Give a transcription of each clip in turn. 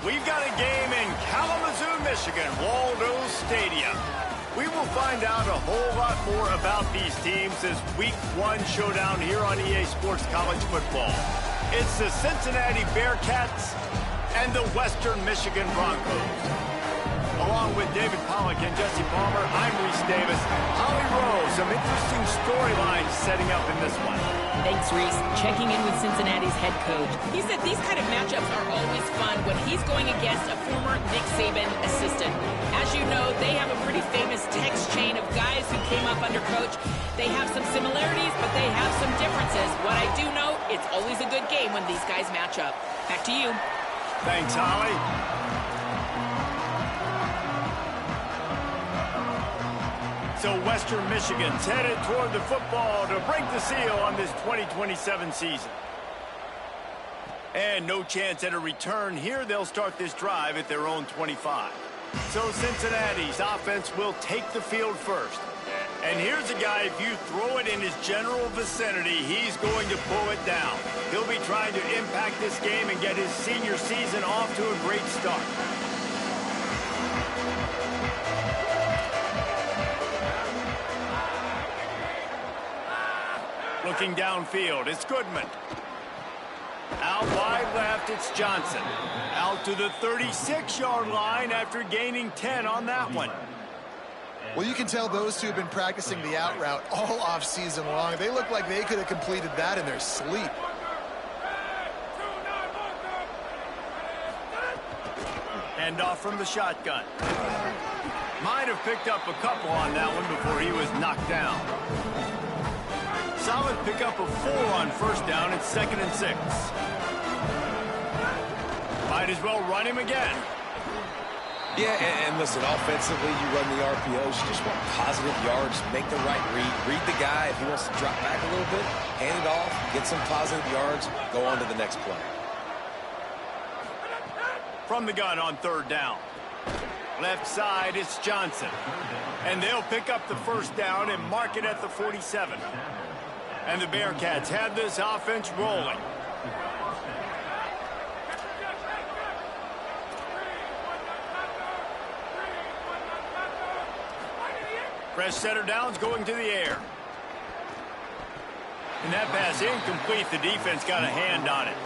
We've got a game in Kalamazoo, Michigan, Waldo Stadium. We will find out a whole lot more about these teams as Week 1 showdown here on EA Sports College Football. It's the Cincinnati Bearcats and the Western Michigan Broncos. Along with David Pollack and Jesse Palmer, I'm Reese Davis. Holly Rowe, some interesting storylines setting up in this one. Thanks, Reese. Checking in with Cincinnati's head coach. He said these kind of matchups are always fun when he's going against a former Nick Saban assistant. As you know, they have a pretty famous text chain of guys who came up under coach. They have some similarities, but they have some differences. What I do know, it's always a good game when these guys match up. Back to you. Thanks, Holly. So Western Michigan's headed toward the football to break the seal on this 2027 season. And no chance at a return here. They'll start this drive at their own 25. So Cincinnati's offense will take the field first. And here's a guy, if you throw it in his general vicinity, he's going to pull it down. He'll be trying to impact this game and get his senior season off to a great start. Looking downfield, it's Goodman. Out wide left, it's Johnson. Out to the 36-yard line after gaining 10 on that one. Well, you can tell those two have been practicing the out route all off-season long. They look like they could have completed that in their sleep. Hand off from the shotgun. Might have picked up a couple on that one before he was knocked down. Solid pickup of 4 on first down. It's 2nd and 6. Might as well run him again. Yeah, and listen, offensively, you run the RPOs. You just want positive yards, make the right read. Read the guy. If he wants to drop back a little bit, hand it off, get some positive yards, go on to the next play. From the gun on 3rd down. Left side, it's Johnson. And they'll pick up the first down and mark it at the 47. And the Bearcats have this offense rolling. Fresh setter downs going to the air. And that pass incomplete. The defense got a hand on it.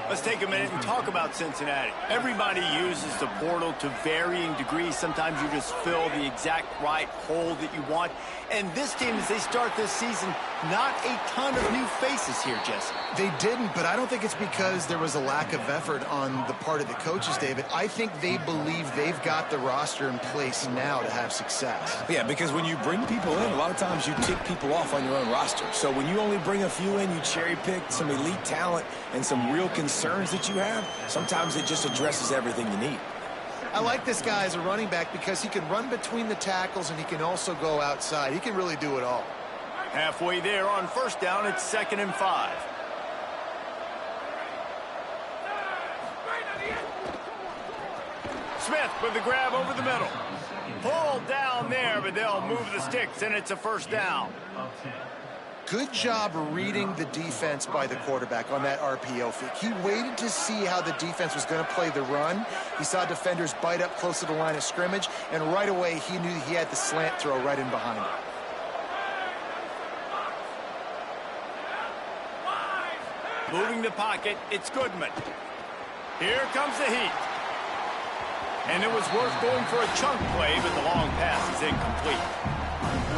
Let's take a minute and talk about Cincinnati. Everybody uses the portal to varying degrees. Sometimes you just fill the exact right hole that you want. And this team, as they start this season, not a ton of new faces here, Jesse. They didn't, but I don't think it's because there was a lack of effort on the part of the coaches, David. I think they believe they've got the roster in place now to have success. Yeah, because when you bring people in, a lot of times you tick people off on your own roster. So when you only bring a few in, you cherry pick some elite talent and some real concerns that you have, sometimes it just addresses everything you need. I like this guy as a running back because he can run between the tackles and he can also go outside. He can really do it all. Halfway there on first down, it's 2nd and 5. Smith with the grab over the middle. Pulled down there, but they'll move the sticks, and it's a first down. Good job reading the defense by the quarterback on that RPO fake. He waited to see how the defense was going to play the run. He saw defenders bite up close to the line of scrimmage, and right away he knew he had the slant throw right in behind him. Moving the pocket, it's Goodman. Here comes the heat. And it was worth going for a chunk play, but the long pass is incomplete.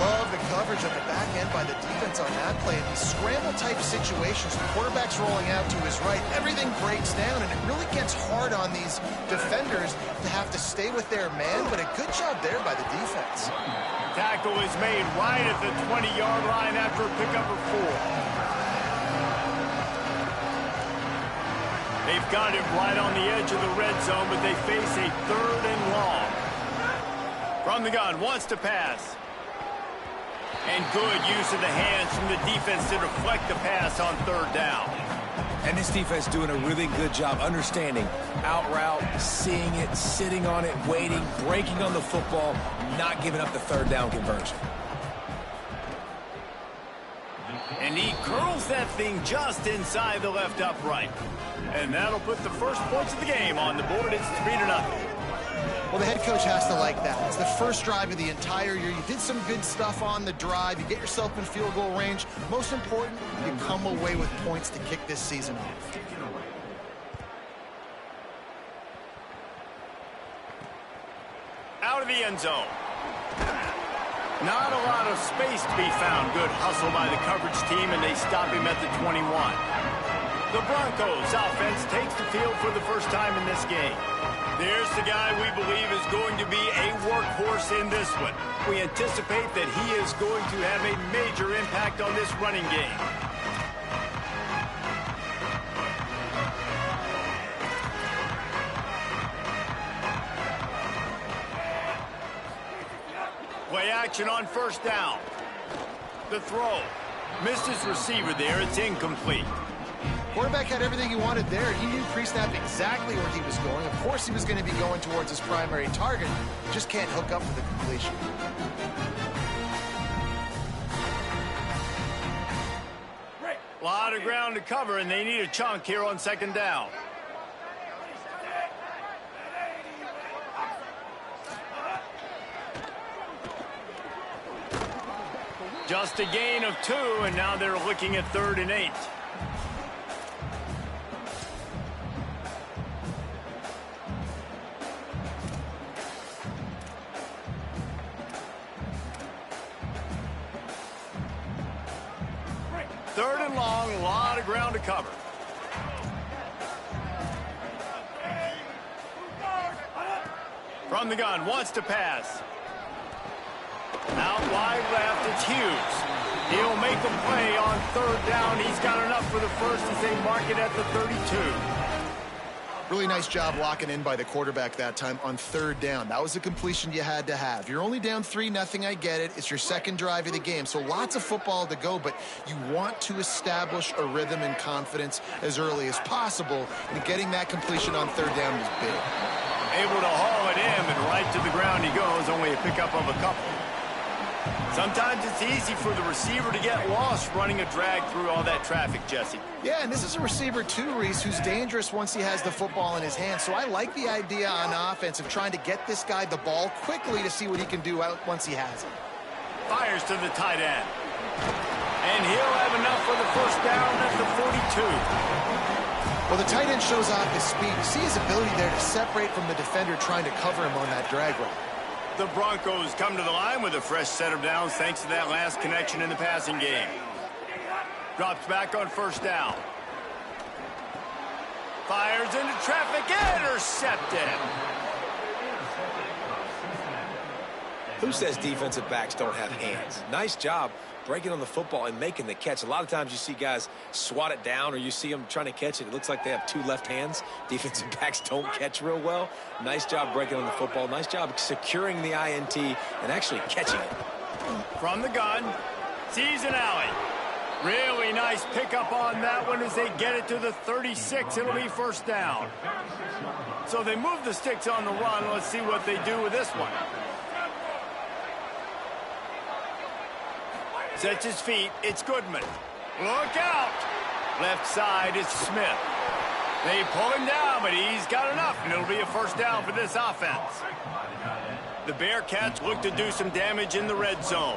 Love the coverage on the back end by the defense on that play. In these scramble-type situations, the quarterback's rolling out to his right. Everything breaks down, and it really gets hard on these defenders to have to stay with their man, but a good job there by the defense. Tackle is made right at the 20-yard line after a pickup of 4. They've got it right on the edge of the red zone, but they face a 3rd and long. From the gun, wants to pass. And good use of the hands from the defense to deflect the pass on 3rd down. And this defense doing a really good job understanding out route, seeing it, sitting on it, waiting, breaking on the football, not giving up the 3rd down conversion. And he curls that thing just inside the left upright. And that'll put the first points of the game on the board. It's 3-0. Well, the head coach has to like that. It's the first drive of the entire year. You did some good stuff on the drive. You get yourself in field goal range. Most important, you come away with points to kick this season off. Out of the end zone. Not a lot of space to be found. Good hustle by the coverage team, and they stop him at the 21. The Broncos offense takes the field for the first time in this game. There's the guy we believe is going to be a workhorse in this one. We anticipate that he is going to have a major impact on this running game. Play action on first down. The throw. Missed his receiver there. It's incomplete. Quarterback had everything he wanted there. He knew pre-snap exactly where he was going. Of course he was going to be going towards his primary target. Just can't hook up for the completion. A lot of ground to cover, and they need a chunk here on second down. Just a gain of 2, and now they're looking at 3rd and 8. Third and long, a lot of ground to cover. From the gun, wants to pass. Out wide left, it's Hughes. He'll make a play on 3rd down. He's got enough for the first as they mark it at the 32. Really nice job locking in by the quarterback that time on 3rd down. That was a completion you had to have. You're only down 3-0, I get it. It's your second drive of the game, so lots of football to go, but you want to establish a rhythm and confidence as early as possible, and getting that completion on 3rd down is big. Able to haul it in, and right to the ground he goes, only a pickup of a couple. Sometimes it's easy for the receiver to get lost running a drag through all that traffic, Jesse. Yeah, and this is a receiver too, Reese, who's dangerous once he has the football in his hands. So I like the idea on offense of trying to get this guy the ball quickly to see what he can do out once he has it. Fires to the tight end. And he'll have enough for the first down at the 42. Well, the tight end shows off his speed. You see his ability there to separate from the defender trying to cover him on that drag route. The Broncos come to the line with a fresh set of downs thanks to that last connection in the passing game. Drops back on first down. Fires into traffic, intercepted. Who says defensive backs don't have hands? Nice job breaking on the football and making the catch. A lot of times you see guys swat it down or you see them trying to catch it. It looks like they have 2 left hands. Defensive backs don't catch real well. Nice job breaking on the football. Nice job securing the INT and actually catching it. From the gun, sees an alley. Really nice pickup on that one as they get it to the 36. It'll be first down. So they move the sticks on the run. Let's see what they do with this one. Sets his feet. It's Goodman. Look out. Left side is Smith. They pull him down, but he's got enough, and it'll be a first down for this offense. The Bearcats look to do some damage in the red zone.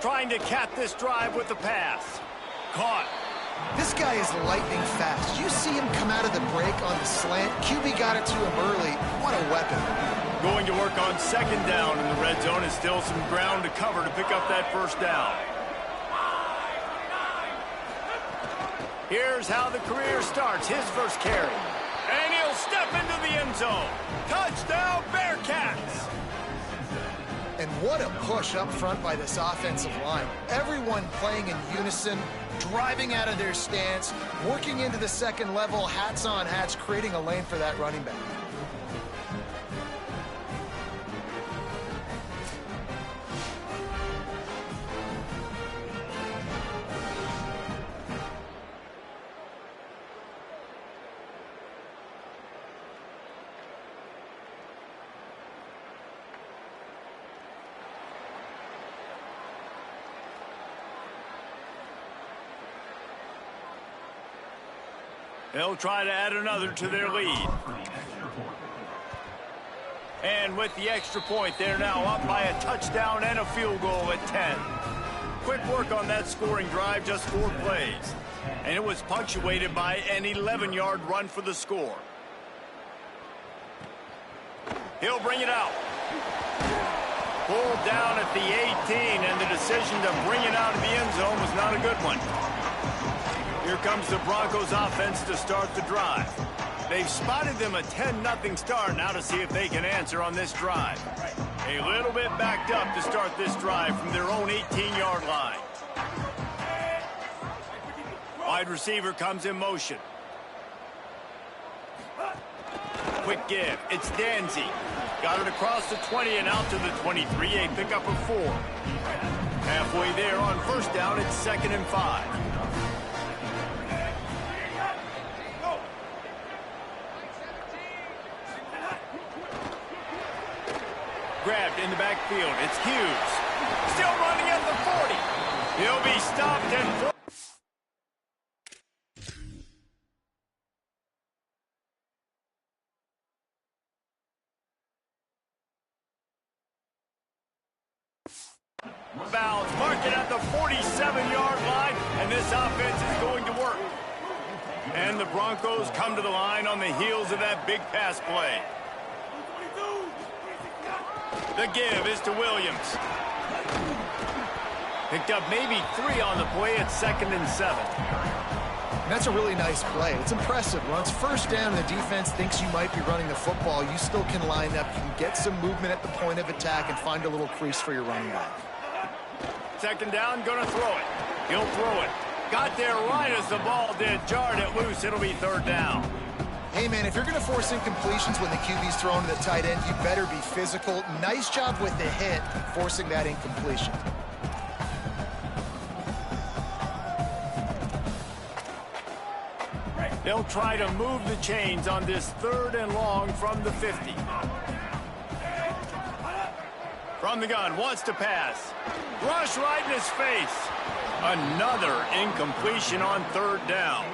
Trying to cap this drive with the pass. Caught. This guy is lightning fast. You see him come out of the break on the slant. QB got it to him early. What a weapon. Going to work on second down in the red zone, and still some ground to cover to pick up that first down. Here's how the career starts. His first carry. And he'll step into the end zone. Touchdown, Bearcats! And what a push up front by this offensive line. Everyone playing in unison, driving out of their stance, working into the second level, hats on hats, creating a lane for that running back. They'll try to add another to their lead. And with the extra point, they're now up by a touchdown and a field goal at 10. Quick work on that scoring drive, just 4 plays. And it was punctuated by an 11-yard run for the score. He'll bring it out. Pulled down at the 18, and the decision to bring it out of the end zone was not a good one. Here comes the Broncos offense to start the drive. They've spotted them a 10-0 start. Now to see if they can answer on this drive. A little bit backed up to start this drive from their own 18-yard line. Wide receiver comes in motion. Quick give. It's Ncaa. Got it across the 20 and out to the 23. A pickup of 4. Halfway there on first down. It's 2nd and 5. Grabbed in the backfield. It's Hughes. Still running at the 40. He'll be stopped and bounds. Mark it at the 47-yard line, and this offense is going to work. And the Broncos come to the line on the heels of that big pass play. The give is to Williams. Picked up maybe 3 on the play at 2nd and 7. And that's a really nice play. It's impressive. When it's first down and the defense thinks you might be running the football, you still can line up. You can get some movement at the point of attack and find a little crease for your running back. 2nd down, gonna throw it. He'll throw it. Got there right as the ball did. Jarred it loose. It'll be 3rd down. Hey, man, if you're going to force incompletions when the QB's thrown to the tight end, you better be physical. Nice job with the hit, forcing that incompletion. They'll try to move the chains on this 3rd and long from the 50. From the gun, wants to pass. Rush right in his face. Another incompletion on 3rd down.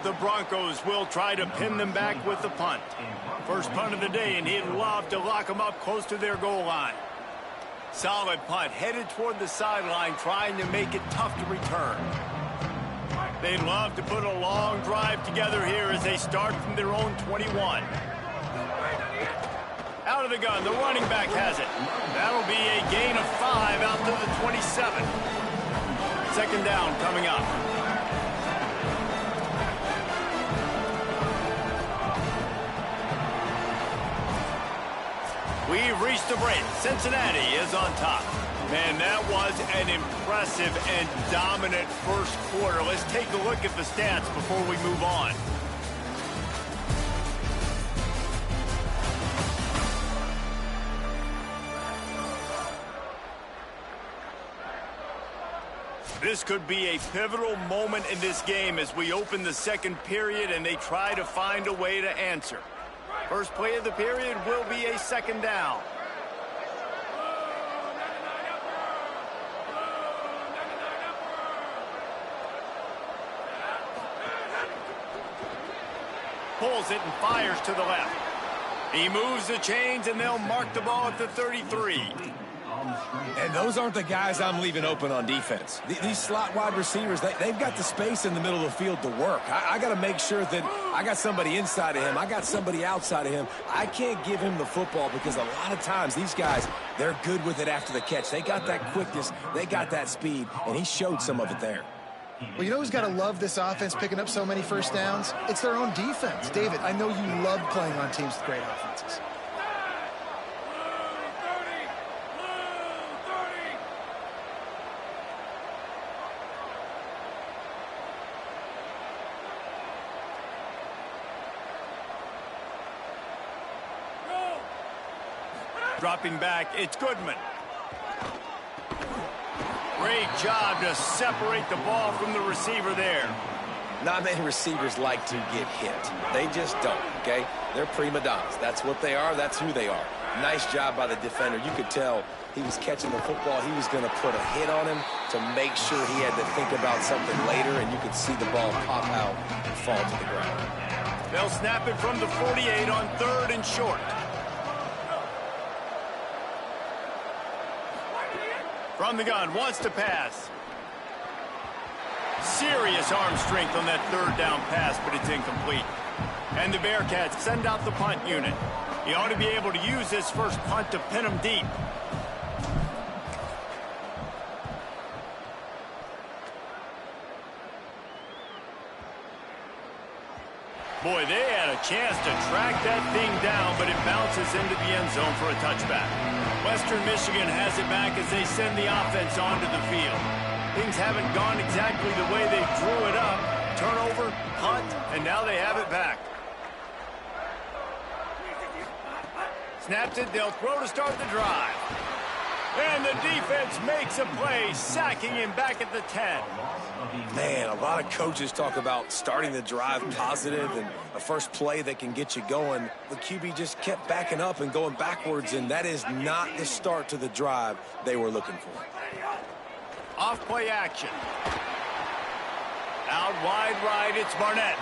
The Broncos will try to pin them back with the punt. First punt of the day, and he'd love to lock them up close to their goal line. Solid punt, headed toward the sideline, trying to make it tough to return. They'd love to put a long drive together here as they start from their own 21. Out of the gun, the running back has it. That'll be a gain of 5 out to the 27. 2nd down coming up. We've reached the break. Cincinnati is on top. Man, that was an impressive and dominant first quarter. Let's take a look at the stats before we move on. This could be a pivotal moment in this game as we open the 2nd period and they try to find a way to answer. First play of the period will be a 2nd down. Pulls it and fires to the left. He moves the chains and they'll mark the ball at the 33. And those aren't the guys I'm leaving open on defense. These slot wide receivers, they've got the space in the middle of the field to work. I got to make sure that I got somebody inside of him. I got somebody outside of him. I can't give him the football because a lot of times these guys, they're good with it after the catch. They got that quickness. They got that speed, and he showed some of it there. Well, you know who's got to love this offense picking up so many first downs? It's their own defense. David, I know you love playing on teams with great offenses. Dropping back, it's Goodman. Great job to separate the ball from the receiver there. Not many receivers like to get hit. They just don't. okay? They're prima donnas. That's what they are. That's who they are. Nice job by the defender. You could tell he was catching the football. He was going to put a hit on him to make sure he had to think about something later, and you could see the ball pop out and fall to the ground. They'll snap it from the 48 on 3rd and short. From the gun, wants to pass. Serious arm strength on that 3rd down pass, but it's incomplete. And the Bearcats send out the punt unit. He ought to be able to use this first punt to pin him deep. Boy, they had a chance to track that thing down, but it bounces into the end zone for a touchback. Western Michigan has it back as they send the offense onto the field. Things haven't gone exactly the way they drew it up. Turnover, punt, and now they have it back. Snaps it, they'll throw to start the drive. And the defense makes a play, sacking him back at the 10. Man, a lot of coaches talk about starting the drive positive and a first play that can get you going. The QB just kept backing up and going backwards, and that is not the start to the drive they were looking for. Off play action. Out wide right, it's Barnett.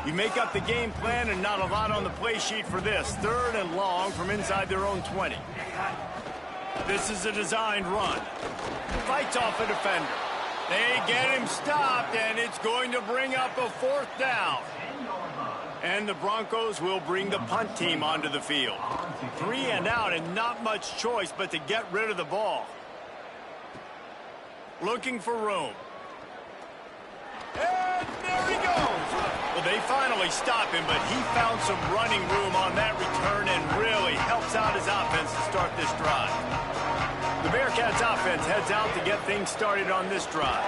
You make up the game plan and not a lot on the play sheet for this. 3rd and long from inside their own 20. This is a designed run. Fights off a defender. They get him stopped, and it's going to bring up a 4th down. And the Broncos will bring the punt team onto the field. 3 and out, and not much choice but to get rid of the ball. Looking for room. And there he goes. Well, they finally stop him, but he found some running room on that return and really helps out his offense to start this drive. The Bearcats offense heads out to get things started on this drive.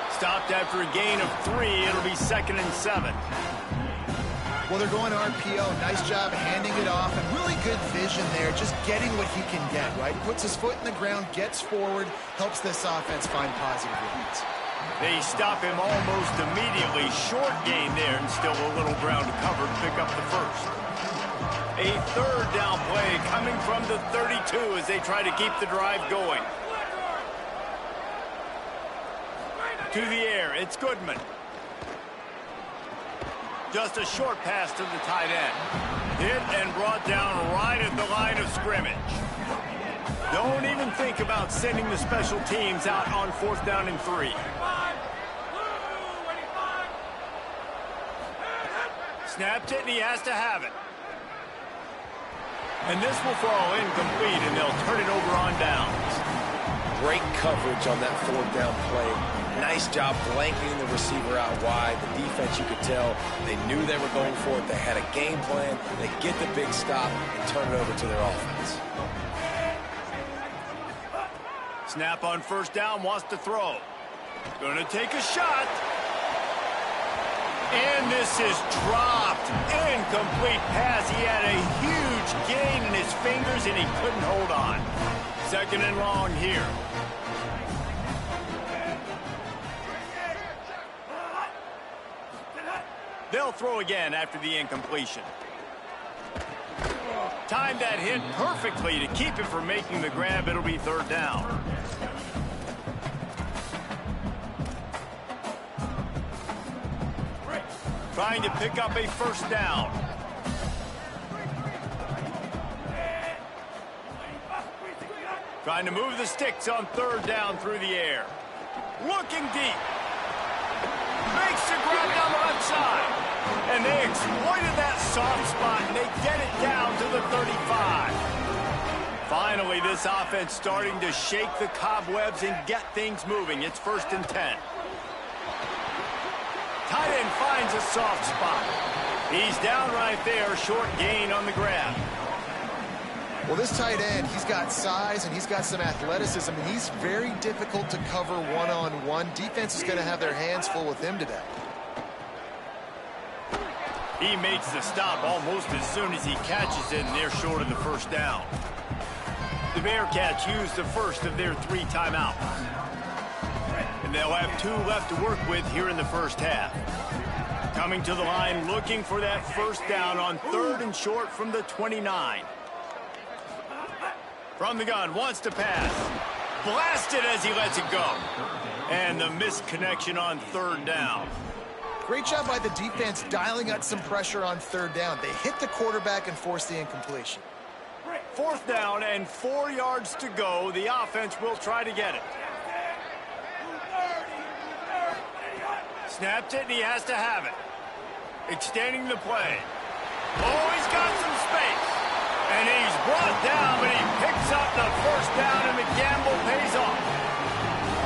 Stopped after a gain of 3. It'll be 2nd and 7. Well, they're going RPO. Nice job handing it off, and really good vision there, just getting what he can get, right? Puts his foot in the ground, gets forward, helps this offense find positive reads. They stop him almost immediately. Short gain there, and still a little ground to cover to pick up the first. A 3rd down play coming from the 32 as they try to keep the drive going. To the air, it's Goodman. Just a short pass to the tight end. Hit and brought down right at the line of scrimmage. Don't even think about sending the special teams out on 4th down and 3. Snapped it, and he has to have it. And this will fall incomplete, and they'll turn it over on downs. Great coverage on that 4th down play. Nice job blanketing the receiver out wide. The defense, you could tell, they knew they were going for it. They had a game plan. They get the big stop and turn it over to their offense. Snap on 1st down, wants to throw. Going to take a shot. And this is dropped. Incomplete pass. He had a huge gain in his fingers, and he couldn't hold on. 2nd and long here. They'll throw again after the incompletion. Timed that hit perfectly to keep him from making the grab. It'll be 3rd down. Trying to pick up a 1st down. Trying to move the sticks on 3rd down through the air. Looking deep. Makes the grab down the left side. And they exploited that soft spot, and they get it down to the 35. Finally, this offense starting to shake the cobwebs and get things moving. It's 1st and 10. Tight end finds a soft spot. He's down right there, short gain on the grab. Well, this tight end, he's got size and he's got some athleticism, and he's very difficult to cover one-on-one. Defense is going to have their hands full with him today. He makes the stop almost as soon as he catches it, and they're short of the 1st down. The Bearcats use the first of their 3 timeouts. And they'll have 2 left to work with here in the first half. Coming to the line, looking for that first down on 3rd and short from the 29. From the gun, wants to pass. Blasted as he lets it go. And the missed connection on 3rd down. Great job by the defense dialing up some pressure on 3rd down. They hit the quarterback and forced the incompletion. 4th down and 4 yards to go. The offense will try to get it. Snaps it, and he has to have it. Extending the play. Oh, he's got some space. And he's brought down, but he picks up the first down, and the gamble pays off.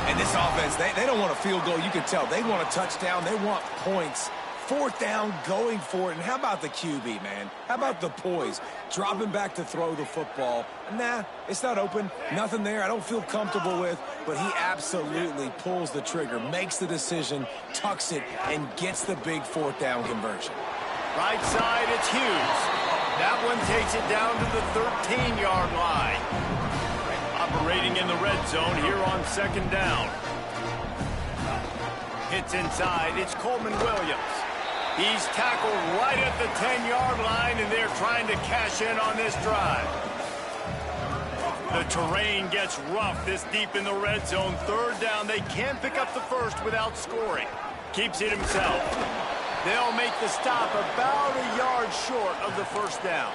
And this offense, they don't want a field goal. You can tell. They want a touchdown. They want points. 4th down, going for it. And how about the QB, man? How about the poise? Dropping back to throw the football. Nah, it's not open. Nothing there I don't feel comfortable with. But he absolutely pulls the trigger, makes the decision, tucks it, and gets the big 4th down conversion. Right side, it's Hughes. That one takes it down to the 13-yard line. Operating in the red zone here on 2nd down. Hits inside, it's Coleman Williams. He's tackled right at the 10-yard line, and they're trying to cash in on this drive. The terrain gets rough this deep in the red zone. 3rd down, they can't pick up the first without scoring. Keeps it himself. They'll make the stop about a yard short of the first down.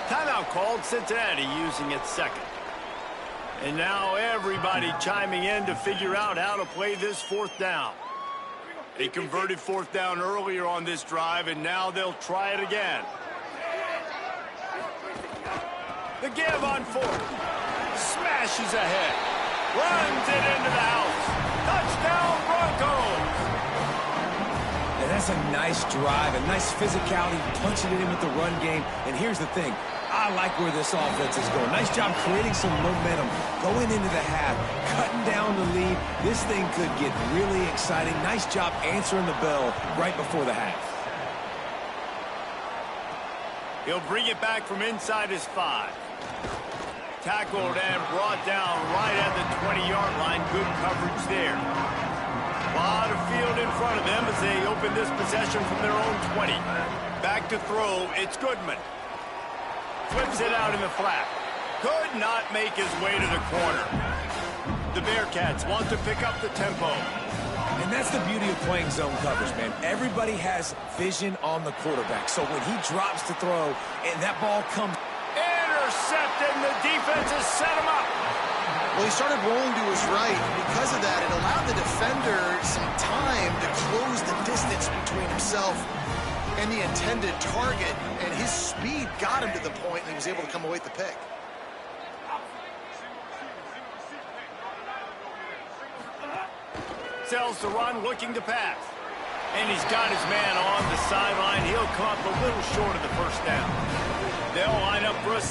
Timeout called, Cincinnati using its 2nd. And now everybody chiming in to figure out how to play this 4th down. They converted 4th down earlier on this drive, and now they'll try it again. The give on 4th. Smashes ahead. Runs it into the house. Touchdown, Broncos! And that's a nice drive, a nice physicality, punching it in with the run game. And here's the thing. I like where this offense is going. Nice job creating some momentum, going into the half, cutting down the lead. This thing could get really exciting. Nice job answering the bell right before the half. He'll bring it back from inside his 5. Tackled and brought down right at the 20-yard line. Good coverage there. A lot of field in front of them as they open this possession from their own 20. Back to throw, it's Goodman. Flips it out in the flat. Could not make his way to the corner. The Bearcats want to pick up the tempo. And that's the beauty of playing zone coverage, man. Everybody has vision on the quarterback. So when he drops to throw and that ball comes... Intercepted, and the defense has set him up. Well, he started rolling to his right, and because of that, it allowed the defender some time to close the distance between himself and the intended target, and his speed got him to the point, and he was able to come away with the pick. Sells the run, looking to pass. And he's got his man on the sideline. He'll come up a little short of the first down. They'll line up for a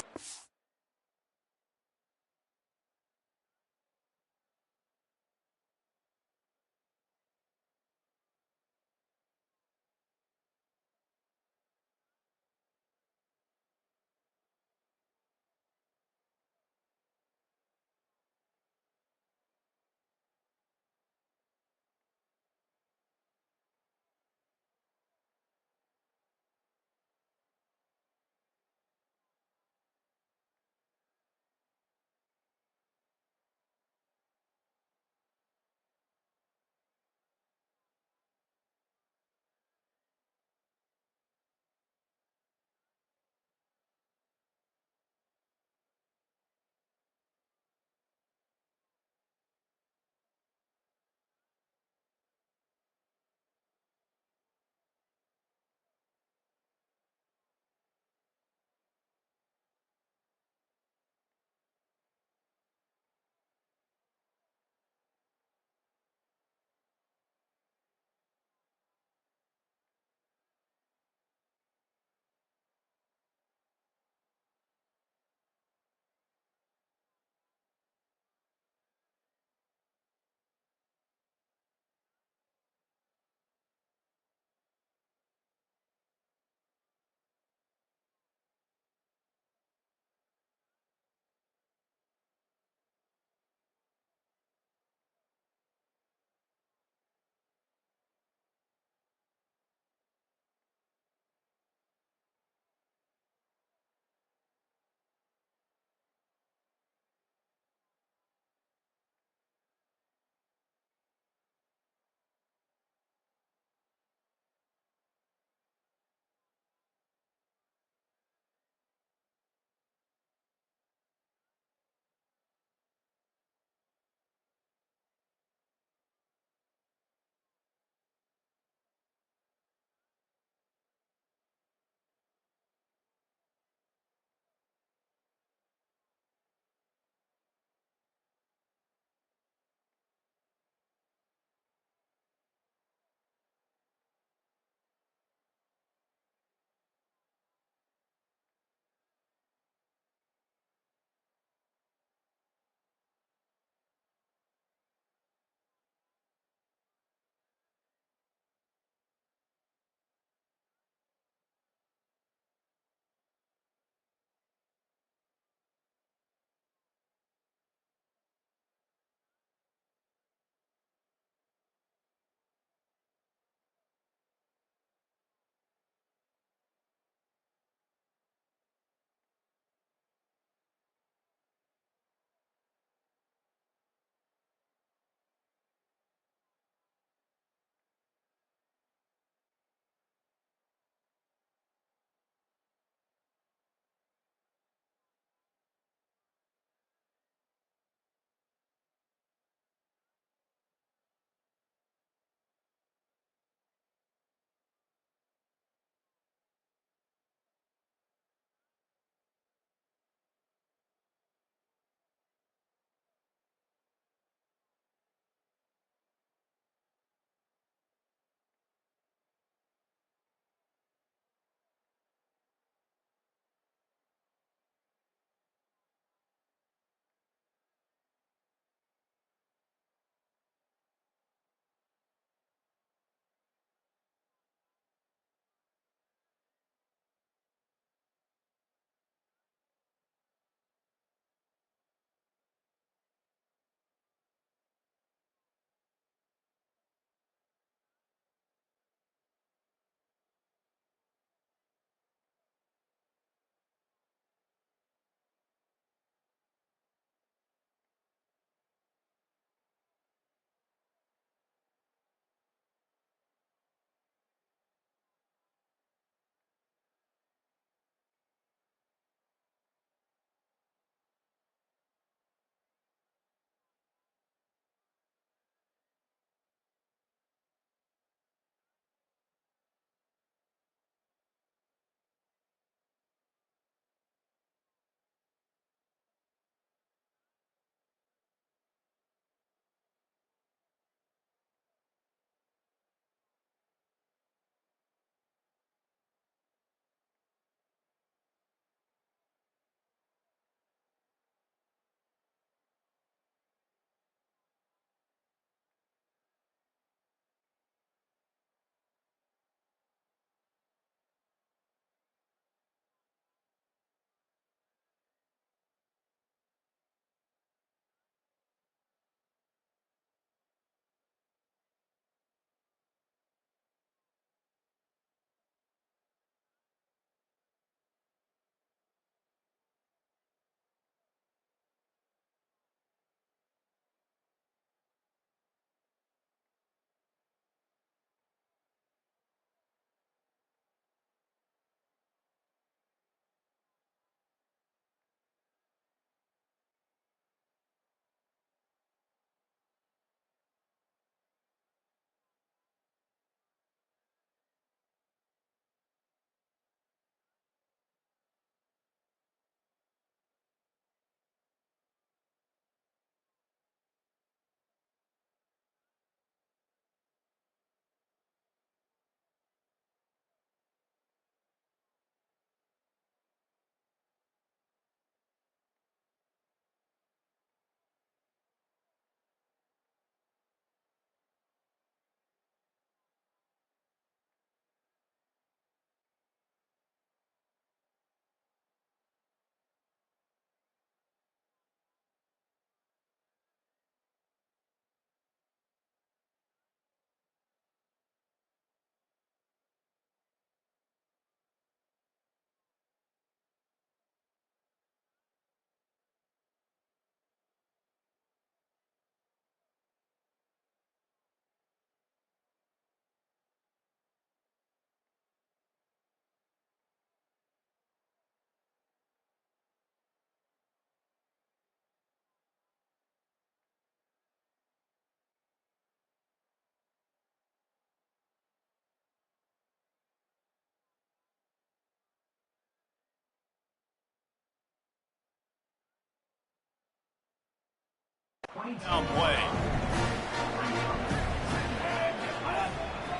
Down play.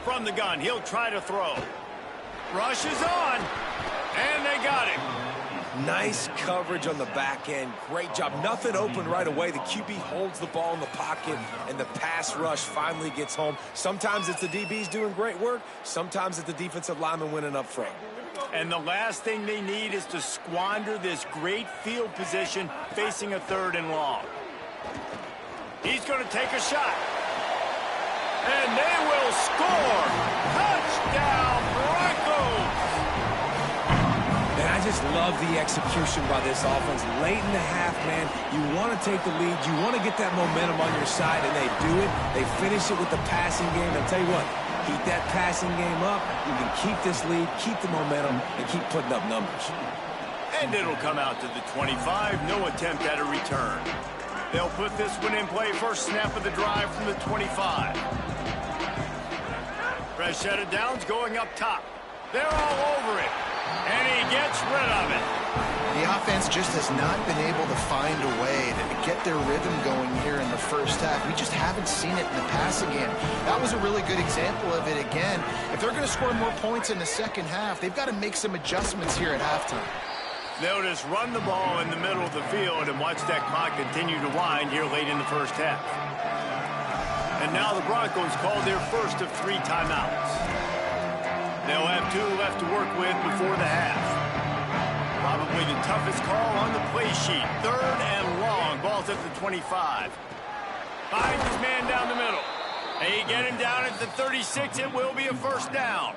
From the gun, he'll try to throw. Rush is on, and they got him. Nice coverage on the back end. Great job. Nothing open right away. The QB holds the ball in the pocket, and the pass rush finally gets home. Sometimes it's the DBs doing great work. Sometimes it's the defensive lineman winning up front. And the last thing they need is to squander this great field position facing a 3rd and long. He's going to take a shot. And they will score. Touchdown, Broncos. And I just love the execution by this offense. Late in the half, man, you want to take the lead. You want to get that momentum on your side, and they do it. They finish it with the passing game. I'll tell you what, keep that passing game up. You can keep this lead, keep the momentum, and keep putting up numbers. And it'll come out to the 25. No attempt at a return. They'll put this one in play. First snap of the drive from the 25. Fresh set of downs going up top. They're all over it. And he gets rid of it. The offense just has not been able to find a way to get their rhythm going here in the first half. We just haven't seen it in the passing game. That was a really good example of it again. If they're going to score more points in the second half, they've got to make some adjustments here at halftime. They'll just run the ball in the middle of the field and watch that clock continue to wind here late in the first half. And now the Broncos call their first of 3 timeouts. They'll have 2 left to work with before the half. Probably the toughest call on the play sheet. 3rd and long. Ball's at the 25. Finds his man down the middle. They get him down at the 36. It will be a first down.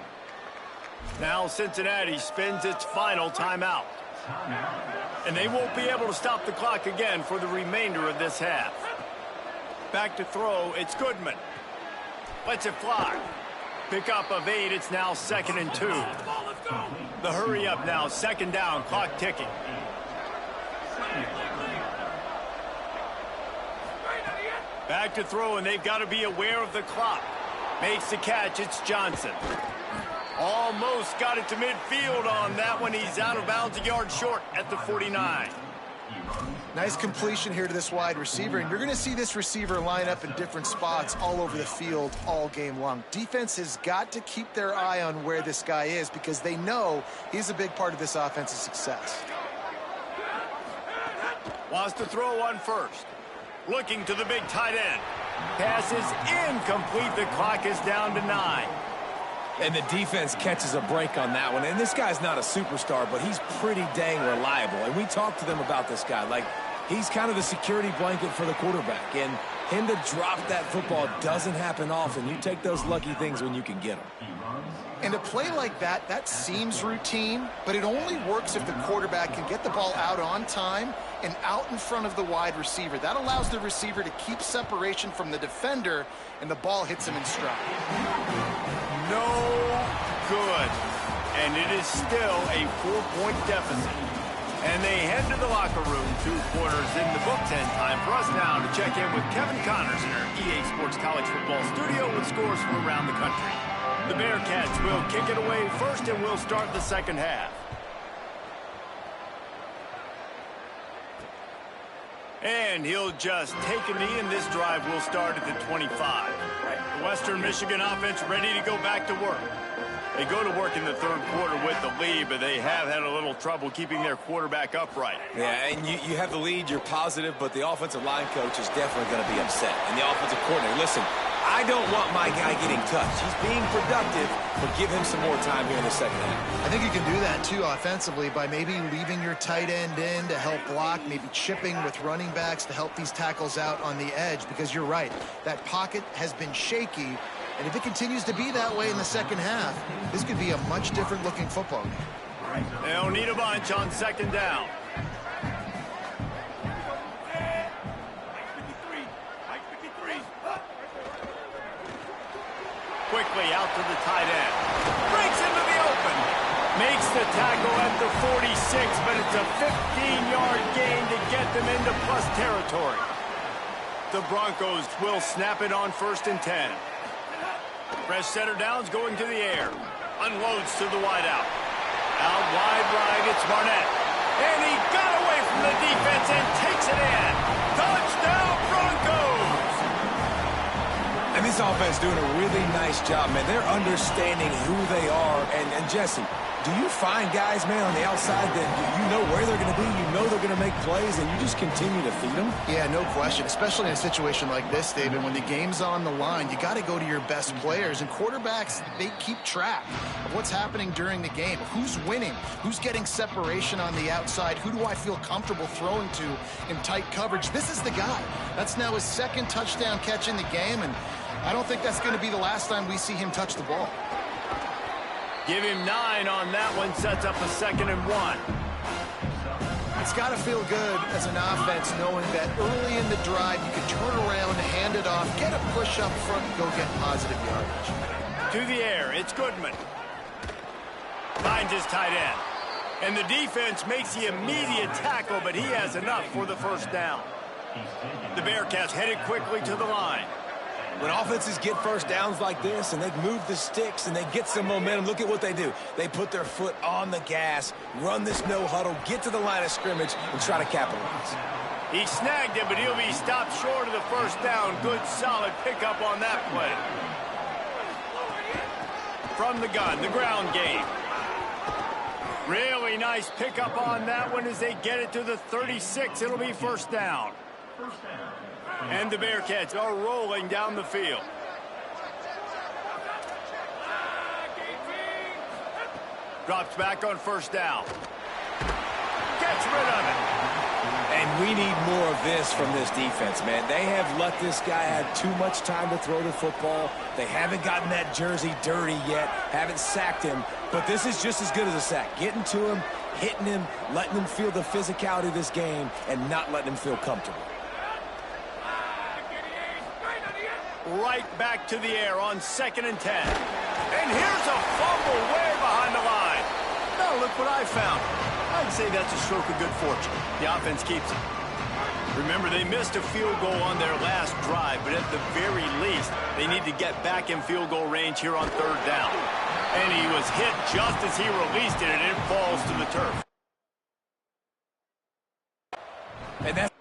Now Cincinnati spins its final timeout. And they won't be able to stop the clock again for the remainder of this half. Back to throw, it's Goodman. Lets it fly. Pickup of 8, it's now 2nd and 2. The hurry up now, 2nd down, clock ticking. Back to throw, and they've got to be aware of the clock. Makes the catch, it's Johnson. Almost got it to midfield on that one. He's out of bounds, a yard short at the 49. Nice completion here to this wide receiver, and you're going to see this receiver line up in different spots all over the field all game long. Defense has got to keep their eye on where this guy is because they know he's a big part of this offense's success. Wants to throw on first. Looking to the big tight end. Pass is incomplete. The clock is down to 9. And the defense catches a break on that one. And this guy's not a superstar, but he's pretty dang reliable. And we talked to them about this guy. Like, he's kind of the security blanket for the quarterback. And him to drop that football doesn't happen often. You take those lucky things when you can get them. And a play like that, that seems routine, but it only works if the quarterback can get the ball out on time and out in front of the wide receiver. That allows the receiver to keep separation from the defender, and the ball hits him in stride. No good. And it is still a 4-point deficit. And they head to the locker room. 2 quarters in the books, and time for us now to check in with Kevin Connors in our EA Sports College Football studio with scores from around the country. The Bearcats will kick it away first, and we'll start the second half. And he'll just take a knee, and this drive will start at the 25. The Western Michigan offense ready to go back to work. They go to work in the 3rd quarter with the lead, but they have had a little trouble keeping their quarterback upright. Yeah, and you have the lead, you're positive, but the offensive line coach is definitely going to be upset. And the offensive coordinator, listen, I don't want my guy getting touched. He's being productive, but give him some more time here in the second half. I think you can do that, too, offensively, by maybe leaving your tight end in to help block, maybe chipping with running backs to help these tackles out on the edge, because you're right, that pocket has been shaky, and if it continues to be that way in the second half, this could be a much different-looking football game. They'll need a bunch on 2nd down. Quickly out to the tight end. Breaks into the open. Makes the tackle at the 46, but it's a 15-yard gain to get them into plus territory. The Broncos will snap it on 1st and 10. Fresh center downs going to the air. Unloads to the wideout. Out wide right, it's Barnett. And he got away from the defense and takes it in. Touchdown, Broncos! offense doing a really nice job, man. They're understanding who they are. And Jesse, do you find guys, man, on the outside that you know where they're going to be, you know they're going to make plays, and you just continue to feed them? Yeah, no question, especially in a situation like this, David. When the game's on the line, you got to go to your best players, and quarterbacks, they keep track of what's happening during the game. Who's winning? Who's getting separation on the outside? Who do I feel comfortable throwing to in tight coverage? This is the guy. That's now his second touchdown catch in the game, and I don't think that's going to be the last time we see him touch the ball. Give him 9 on that one, sets up a 2nd and 1. It's got to feel good as an offense knowing that early in the drive you can turn around, hand it off, get a push up front, and go get positive yardage. To the air, it's Goodman. Finds his tight end. And the defense makes the immediate tackle, but he has enough for the first down. The Bearcats headed quickly to the line. When offenses get first downs like this and they move the sticks and they get some momentum, look at what they do. They put their foot on the gas, run this no huddle, get to the line of scrimmage, and try to capitalize. He snagged him, but he'll be stopped short of the first down. Good, solid pickup on that play. From the gun, the ground game. Really nice pickup on that one as they get it to the 36. It'll be first down. And the Bearcats are rolling down the field. Drops back on first down. Gets rid of it. And we need more of this from this defense, man. They have let this guy have too much time to throw the football. They haven't gotten that jersey dirty yet, haven't sacked him. But this is just as good as a sack. Getting to him, hitting him, letting him feel the physicality of this game, and not letting him feel comfortable. Right back to the air on 2nd and 10. And here's a fumble way behind the line. Now look what I found. I'd say that's a stroke of good fortune. The offense keeps it. Remember, they missed a field goal on their last drive, but at the very least, they need to get back in field goal range here on 3rd down. And he was hit just as he released it, and it falls to the turf. And that's